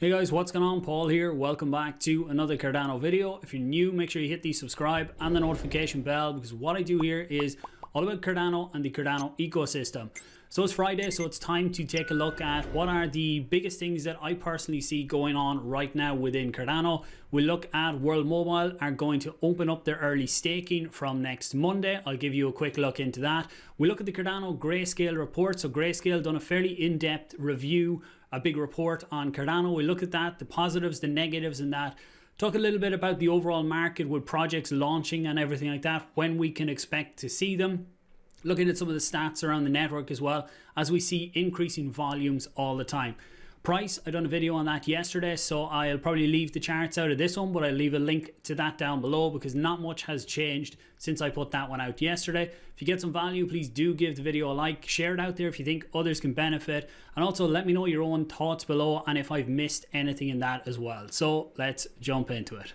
Hey guys, what's going on? Paul here. Welcome back to another Cardano video. If you're new, make sure you hit the subscribe and the notification bell, because what I do here is all about Cardano and the Cardano ecosystem. So it's Friday, so it's time to take a look at what are the biggest things that I personally see going on right now within Cardano. We'll look at World Mobile are going to open up their early staking from next Monday. I'll give you a quick look into that. We look at the Cardano Grayscale report. So Grayscale done a fairly in-depth review, a big report on Cardano. We look at that, the positives, the negatives in that. Talk a little bit about the overall market with projects launching and everything like that, when we can expect to see them. Looking at some of the stats around the network as well, as we see increasing volumes all the time. Price, I done a video on that yesterday, so I'll probably leave the charts out of this one, but I'll leave a link to that down below because not much has changed since I put that one out yesterday. If you get some value, please do give the video a like, share it out there if you think others can benefit, and also let me know your own thoughts below and if I've missed anything in that as well. So let's jump into it.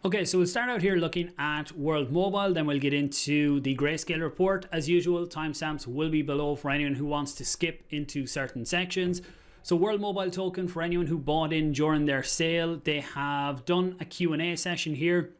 Okay, so we'll start out here looking at World Mobile, then we'll get into the Grayscale report. As usual, timestamps will be below for anyone who wants to skip into certain sections. So World Mobile token, for anyone who bought in during their sale, they have done a Q&A session here.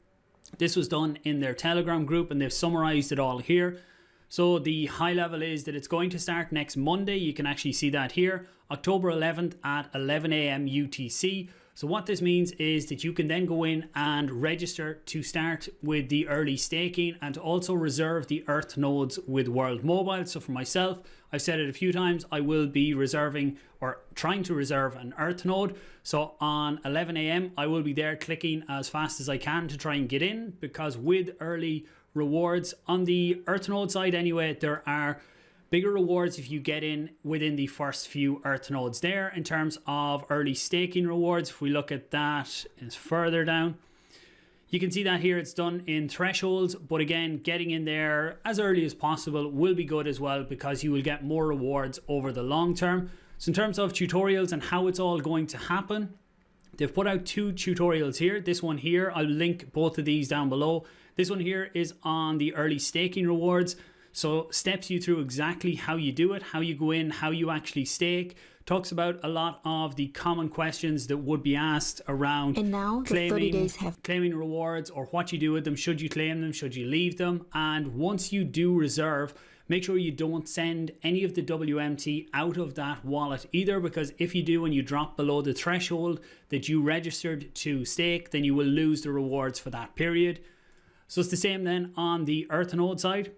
This was done in their Telegram group and they've summarized it all here. So the high level is that it's going to start next Monday. You can actually see that here, October 11th at 11 a.m. UTC. So what this means is that you can then go in and register to start with the early staking and to also reserve the Earth nodes with World Mobile. So for myself, I've said it a few times, I will be reserving or trying to reserve an Earth node. So on 11 a.m. I will be there clicking as fast as I can to try and get in, because with early rewards on the Earth node side anyway, there are bigger rewards if you get in within the first few Earth nodes there in terms of early staking rewards. If we look at that, it's further down. You can see that here it's done in thresholds, but again, getting in there as early as possible will be good as well, because you will get more rewards over the long term. So in terms of tutorials and how it's all going to happen, they've put out two tutorials here. This one here, I'll link both of these down below. This one here is on the early staking rewards. So steps you through exactly how you do it, how you go in, how you actually stake. Talks about a lot of the common questions that would be asked around claiming rewards, or what you do with them. Should you claim them? Should you leave them? And once you do reserve, make sure you don't send any of the WMT out of that wallet either, because if you do and you drop below the threshold that you registered to stake, then you will lose the rewards for that period. So it's the same then on the Earth node side.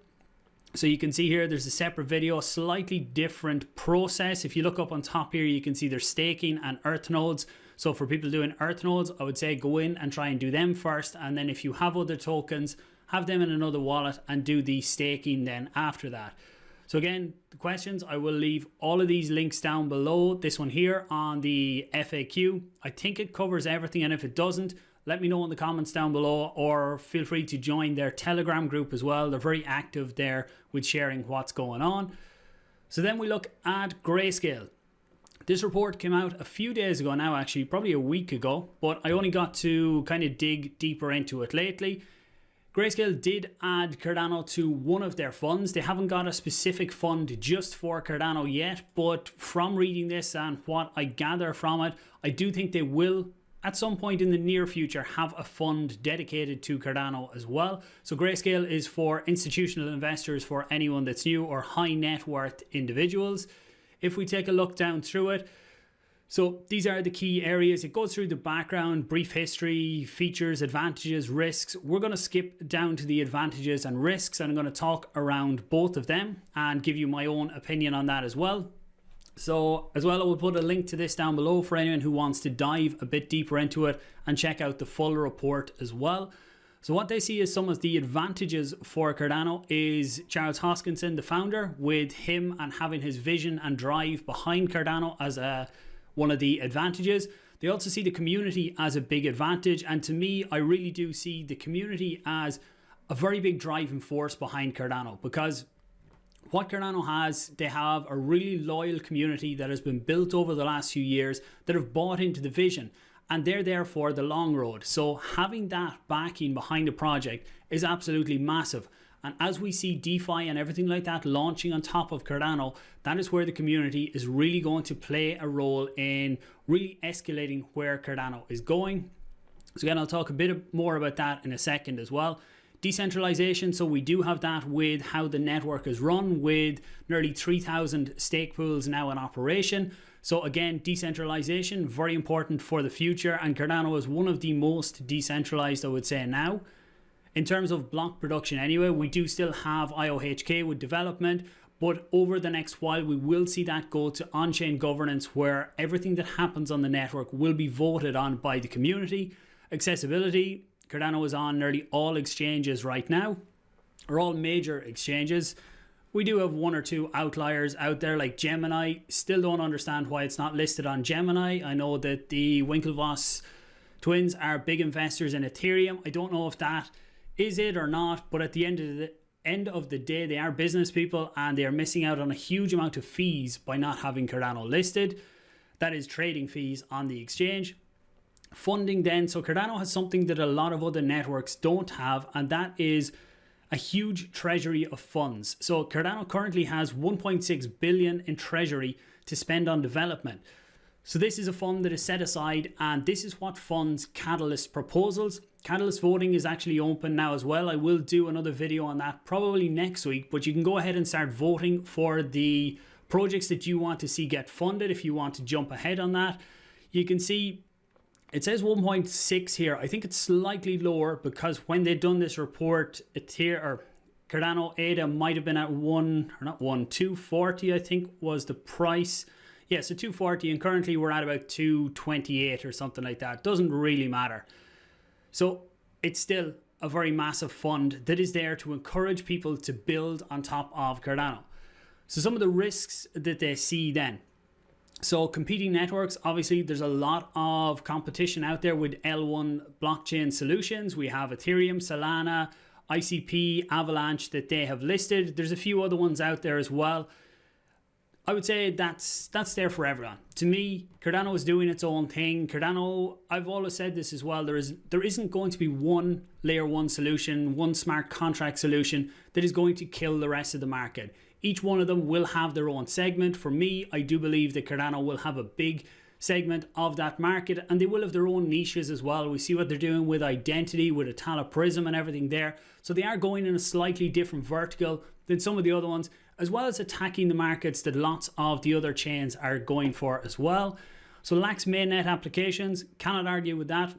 So you can see here there's a separate video, slightly different process. If you look up on top here, you can see there's staking and Earth nodes. So for people doing Earth nodes, I would say go in and try and do them first, and then if you have other tokens, have them in another wallet and do the staking then after that. So again, the questions, I will leave all of these links down below. This one here on the FAQ, I think it covers everything, and if it doesn't, let me know in the comments down below, or feel free to join their Telegram group as well. They're very active there with sharing what's going on. So then we look at Grayscale. This report came out a few days ago now, actually, probably a week ago, but I only got to kind of dig deeper into it lately. Grayscale did add Cardano to one of their funds. They haven't got a specific fund just for Cardano yet, but from reading this and what I gather from it, I do think they will at some point in the near future have a fund dedicated to Cardano as well. So Grayscale is for institutional investors, for anyone that's new, or high net worth individuals. If we take a look down through it, so these are the key areas. It goes through the background, brief history, features, advantages, risks. We're going to skip down to the advantages and risks, and I'm going to talk around both of them and give you my own opinion on that as well. So as well, I will put a link to this down below for anyone who wants to dive a bit deeper into it and check out the full report as well. So what they see as some of the advantages for Cardano is Charles Hoskinson, the founder, with him and having his vision and drive behind Cardano as one of the advantages. They also see the community as a big advantage, and to me, I really do see the community as a very big driving force behind Cardano, because what Cardano has, they have a really loyal community that has been built over the last few years that have bought into the vision. and they're there for the long road. So having that backing behind a project is absolutely massive. And as we see DeFi and everything like that launching on top of Cardano, that is where the community is really going to play a role in really escalating where Cardano is going. So again, I'll talk a bit more about that in a second as well. Decentralization, so we do have that with how the network is run, with nearly 3,000 stake pools now in operation. So again, decentralization, very important for the future, and Cardano is one of the most decentralized, I would say, now. In terms of block production anyway, we do still have IOHK with development, but over the next while we will see that go to on-chain governance, where everything that happens on the network will be voted on by the community. Accessibility, Cardano is on nearly all exchanges right now, or all major exchanges. We do have one or two outliers out there like Gemini. Still don't understand why it's not listed on Gemini. I know that the Winklevoss twins are big investors in Ethereum. I don't know if that is it or not, but at the end of the day, they are business people and they are missing out on a huge amount of fees by not having Cardano listed. That is trading fees on the exchange. Funding then, so Cardano has something that a lot of other networks don't have, and that is a huge treasury of funds. So Cardano currently has 1.6 billion in treasury to spend on development. So this is a fund that is set aside, and this is what funds Catalyst proposals. Catalyst voting is actually open now as well. I will do another video on that probably next week, but you can go ahead and start voting for the projects that you want to see get funded if you want to jump ahead on that. You can see it says 1.6 here. I think it's slightly lower because when they'd done this report, Cardano ADA might have been at 240, I think was the price. Yeah, so 240, and currently we're at about 228 or something like that. Doesn't really matter. So it's still a very massive fund that is there to encourage people to build on top of Cardano. So some of the risks that they see then. So competing networks, obviously there's a lot of competition out there with L1 blockchain solutions. We have Ethereum, Solana, ICP, Avalanche that they have listed. There's a few other ones out there as well. I would say that's there for everyone. To me, Cardano is doing its own thing. Cardano, I've always said this as well, there isn't going to be one layer one solution, one smart contract solution that is going to kill the rest of the market. Each one of them will have their own segment. For me, I do believe that Cardano will have a big segment of that market, and they will have their own niches as well. We see what they're doing with identity, with Itala Prism and everything there. So they are going in a slightly different vertical than some of the other ones, as well as attacking the markets that lots of the other chains are going for as well. So lacks mainnet applications, cannot argue with that.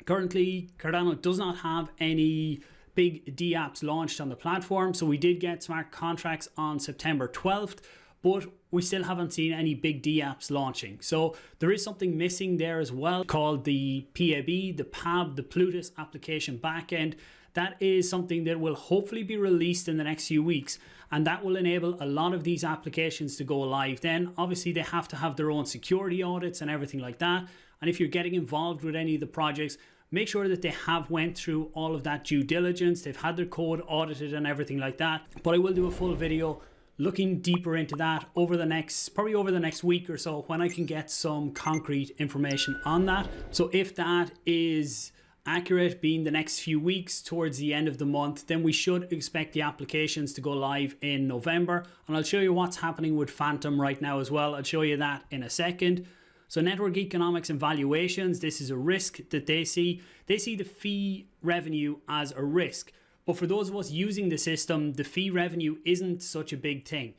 Currently, Cardano does not have any big dApps launched on the platform. So we did get smart contracts on September 12th, but we still haven't seen any big dApps launching. So there is something missing there as well called the PAB, the PAB, the Plutus application backend. That is something that will hopefully be released in the next few weeks, and that will enable a lot of these applications to go live. Then obviously they have to have their own security audits and everything like that. And if you're getting involved with any of the projects, make sure that they have went through all of that due diligence. They've had their code audited and everything like that. But I will do a full video looking deeper into that probably over the next week or so, when I can get some concrete information on that. So if that is accurate, being the next few weeks towards the end of the month, then we should expect the applications to go live in November. And I'll show you what's happening with Fantom right now as well. I'll show you that in a second. So network economics and valuations, this is a risk that they see. They see the fee revenue as a risk. But for those of us using the system, the fee revenue isn't such a big thing.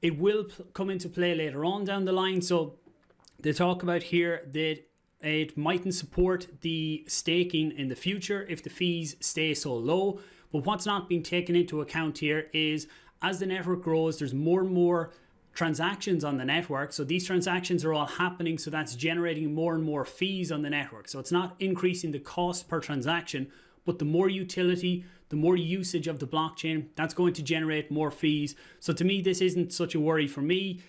It will come into play later on down the line. So they talk about here that it mightn't support the staking in the future if the fees stay so low. But what's not being taken into account here is as the network grows, there's more and more transactions on the network. So these transactions are all happening, so that's generating more and more fees on the network. So it's not increasing the cost per transaction, but the more utility, the more usage of the blockchain, that's going to generate more fees. So to me, this isn't such a worry for me.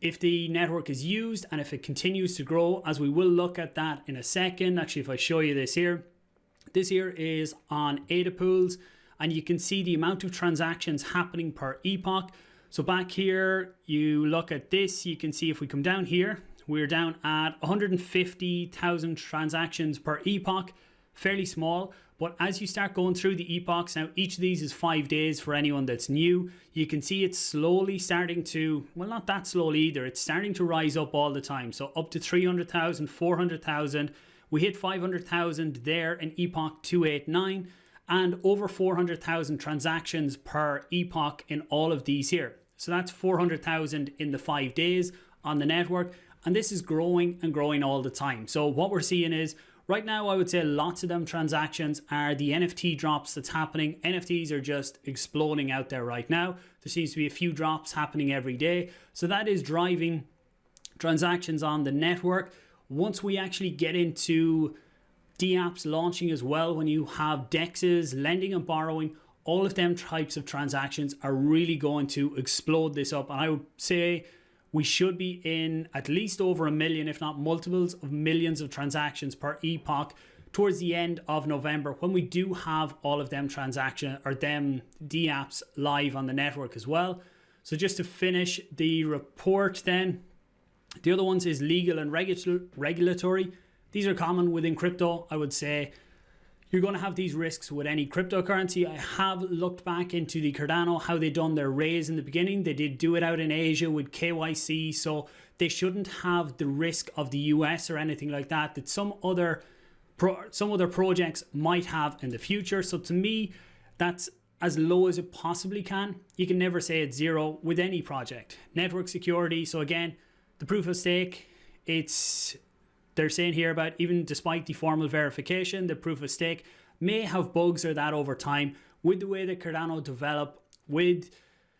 If the network is used and if it continues to grow, as we will look at that in a second. Actually, if I show you this here is on ADA pools, and you can see the amount of transactions happening per epoch. So back here, you look at this, you can see if we come down here, we're down at 150,000 transactions per epoch, fairly small. But as you start going through the epochs, now each of these is 5 days for anyone that's new. You can see it's slowly starting to, well, not that slowly either. It's starting to rise up all the time. So up to 300,000, 400,000. We hit 500,000 there in epoch 289 and over 400,000 transactions per epoch in all of these here. So that's 400,000 in the 5 days on the network. And this is growing and growing all the time. So what we're seeing is, right now, I would say lots of them transactions are the NFT drops that's happening. NFTs are just exploding out there right now. There seems to be a few drops happening every day. So that is driving transactions on the network. Once we actually get into dApps launching as well, when you have DEXs, lending and borrowing, all of them types of transactions are really going to explode this up. And I would say we should be in at least over 1 million, if not multiples of millions of transactions per epoch towards the end of November, when we do have all of them transaction or them dApps live on the network as well. So just to finish the report then, the other ones is legal and regulatory. These are common within crypto. I would say you're going to have these risks with any cryptocurrency. I have looked back into the Cardano, how they done their raise in the beginning. They did do it out in Asia with KYC, so they shouldn't have the risk of the US or anything like that some other projects might have in the future. So to me, that's as low as it possibly can. You can never say it's zero with any project. Network security. So again, the proof of stake, they're saying here about even despite the formal verification, the proof of stake may have bugs or that over time with the way that Cardano develop, with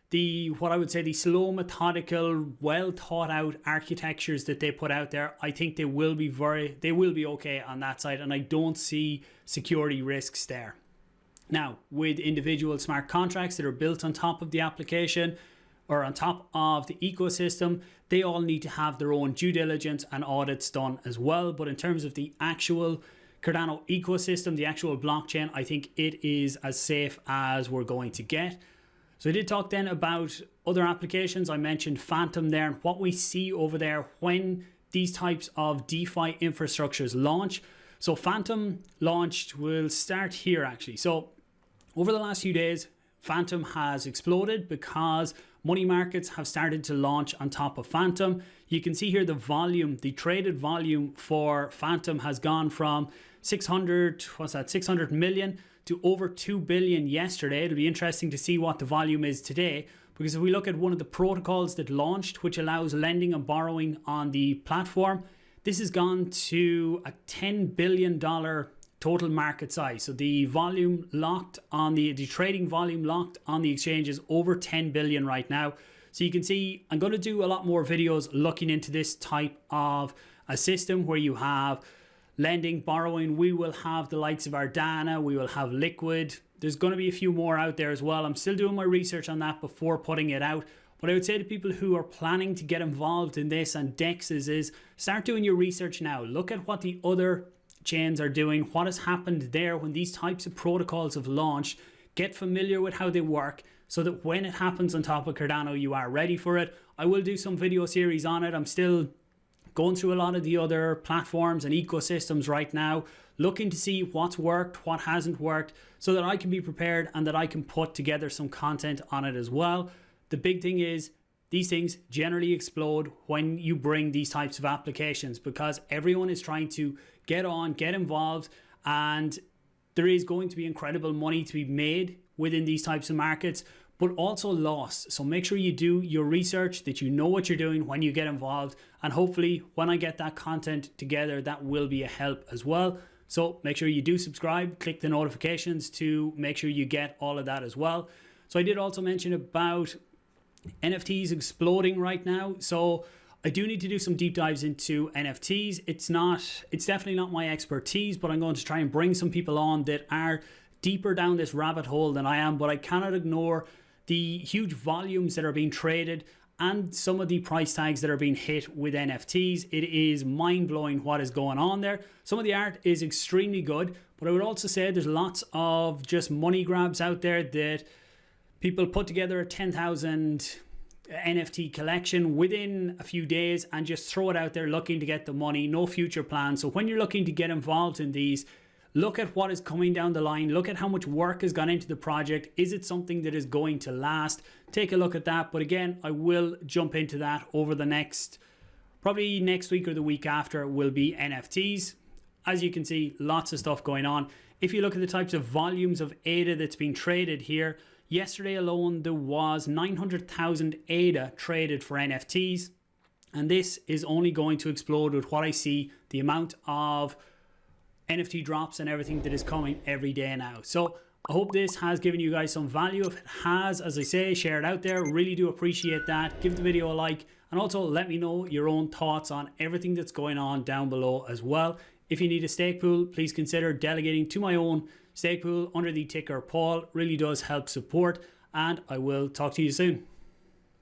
the, what I would say, the slow, methodical, well thought out architectures that they put out there. I think they will be okay on that side, and I don't see security risks there. Now, with individual smart contracts that are built on top of the application or on top of the ecosystem, they all need to have their own due diligence and audits done as well. But in terms of the actual Cardano ecosystem, the actual blockchain, I think it is as safe as we're going to get. So I did talk then about other applications. I mentioned Fantom there and what we see over there when these types of DeFi infrastructures launch. So Fantom launched, we'll start here actually. So over the last few days, Fantom has exploded because money markets have started to launch on top of Fantom. You can see here the volume, the traded volume for Fantom has gone from 600 million to over 2 billion yesterday. It'll be interesting to see what the volume is today, because if we look at one of the protocols that launched, which allows lending and borrowing on the platform, this has gone to a $10 billion total market size. So the volume locked on the trading volume locked on the exchange is over 10 billion right now. So you can see I'm going to do a lot more videos looking into this type of a system where you have lending, borrowing. We will have the likes of ADA, we will have Liquid. There's going to be a few more out there as well. I'm still doing my research on that before putting it out. But I would say to people who are planning to get involved in this and DEXs is start doing your research now. Look at what the other chains are doing, what has happened there when these types of protocols have launched. Get familiar with how they work so that when it happens on top of Cardano, you are ready for it. I will do some video series on it. I'm still going through a lot of the other platforms and ecosystems right now, looking to see what's worked, what hasn't worked, so that I can be prepared and that I can put together some content on it as well. The big thing is these things generally explode when you bring these types of applications, because everyone is trying to get on, get involved, and there is going to be incredible money to be made within these types of markets, but also lost. So make sure you do your research, that you know what you're doing when you get involved, and hopefully when I get that content together, that will be a help as well. So make sure you do subscribe, click the notifications to make sure you get all of that as well. So I did also mention about NFTs exploding right now. So I do need to do some deep dives into NFTs. It's definitely not my expertise, but I'm going to try and bring some people on that are deeper down this rabbit hole than I am. But I cannot ignore the huge volumes that are being traded and some of the price tags that are being hit with NFTs. It is mind-blowing what is going on there. Some of the art is extremely good, but I would also say there's lots of just money grabs out there that people put together a 10,000 NFT collection within a few days and just throw it out there looking to get the money, no future plan. So when you're looking to get involved in these, look at what is coming down the line, look at how much work has gone into the project. Is it something that is going to last? Take a look at that. But again, I will jump into that over the probably next week or the week after will be NFTs. As you can see, lots of stuff going on. If you look at the types of volumes of ADA that's been traded here, yesterday alone there was 900,000 ADA traded for NFTs. And this is only going to explode with what I see, the amount of NFT drops and everything that is coming every day now. So I hope this has given you guys some value. If it has, as I say, share it out there. Really do appreciate that. Give the video a like, and also let me know your own thoughts on everything that's going on down below as well. If you need a stake pool, please consider delegating to my own stake pool under the ticker PAUL. Really does help support, and I will talk to you soon.